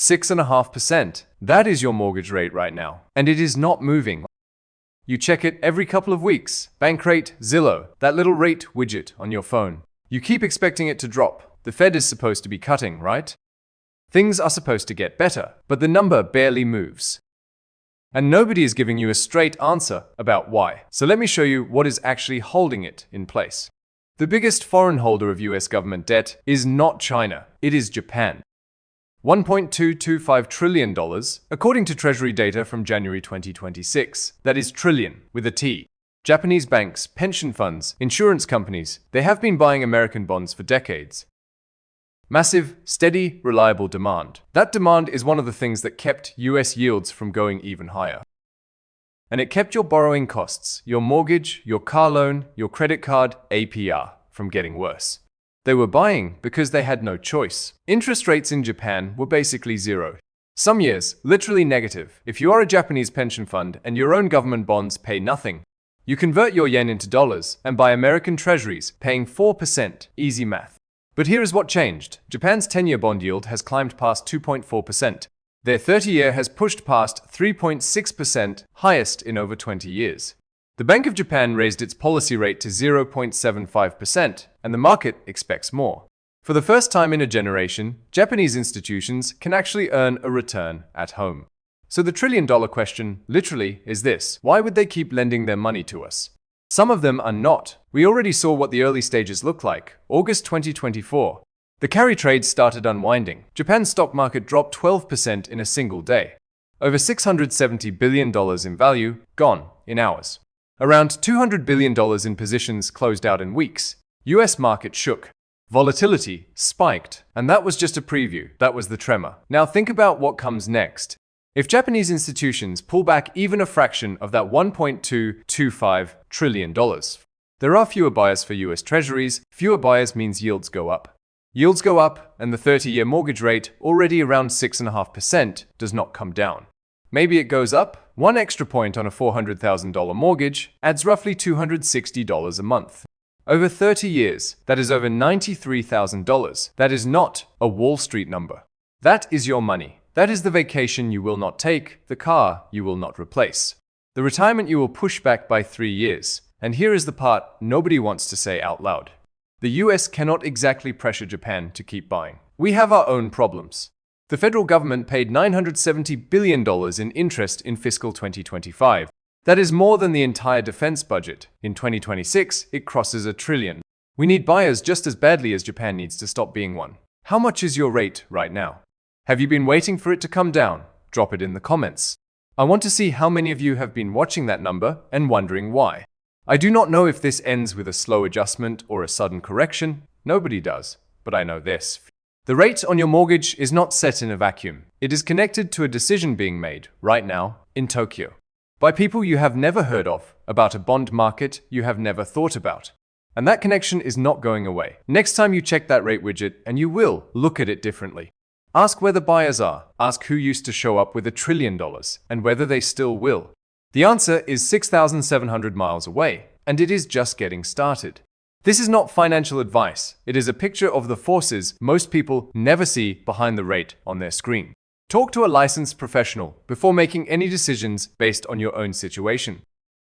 6.5%. That is your mortgage rate right now, and it is not moving. You check it every couple of weeks. Bankrate, Zillow, that little rate widget on your phone. You keep expecting it to drop. The Fed is supposed to be cutting, right? Things are supposed to get better, but the number barely moves. And nobody is giving you a straight answer about why. So let me show you what is actually holding it in place. The biggest foreign holder of US government debt is not China, it is Japan. $1.225 trillion, according to Treasury data from January 2026. That is trillion, with a T. Japanese banks, pension funds, insurance companies, they have been buying American bonds for decades. Massive, steady, reliable demand. That demand is one of the things that kept US yields from going even higher. And it kept your borrowing costs, your mortgage, your car loan, your credit card, APR, from getting worse. They were buying because they had no choice. Interest rates in Japan were basically zero. Some years, literally negative. If you are a Japanese pension fund and your own government bonds pay nothing, you convert your yen into dollars and buy American Treasuries, paying 4%. Easy math. But here is what changed. Japan's 10-year bond yield has climbed past 2.4%. Their 30-year has pushed past 3.6%, highest in over 20 years. The Bank of Japan raised its policy rate to 0.75%, and the market expects more. For the first time in a generation, Japanese institutions can actually earn a return at home. So the trillion-dollar question, literally, is this: why would they keep lending their money to us? Some of them are not. We already saw what the early stages look like. August 2024. The carry trade started unwinding. Japan's stock market dropped 12% in a single day. Over $670 billion in value, gone in hours. Around $200 billion in positions closed out in weeks. US market shook. Volatility spiked. And that was just a preview. That was the tremor. Now think about what comes next. If Japanese institutions pull back even a fraction of that $1.225 trillion, there are fewer buyers for US Treasuries. Fewer buyers means yields go up. Yields go up, and the 30-year mortgage rate, already around 6.5%, does not come down. Maybe it goes up. One extra point on a $400,000 mortgage adds roughly $260 a month. Over 30 years, that is over $93,000. That is not a Wall Street number. That is your money. That is the vacation you will not take, the car you will not replace, the retirement you will push back by 3 years. And here is the part nobody wants to say out loud. The US cannot exactly pressure Japan to keep buying. We have our own problems. The federal government paid $970 billion in interest in fiscal 2025. That is more than the entire defense budget. In 2026, it crosses $1 trillion. We need buyers just as badly as Japan needs to stop being one. How much is your rate right now? Have you been waiting for it to come down? Drop it in the comments. I want to see how many of you have been watching that number and wondering why. I do not know if this ends with a slow adjustment or a sudden correction. Nobody does, but I know this. The rate on your mortgage is not set in a vacuum. It is connected to a decision being made right now in Tokyo by people you have never heard of, about a bond market you have never thought about. And that connection is not going away. Next time you check that rate widget, and you will look at it differently. Ask where the buyers are. Ask who used to show up with $1 trillion and whether they still will. The answer is 6,700 miles away, and it is just getting started. This is not financial advice. It is a picture of the forces most people never see behind the rate on their screen. Talk to a licensed professional before making any decisions based on your own situation.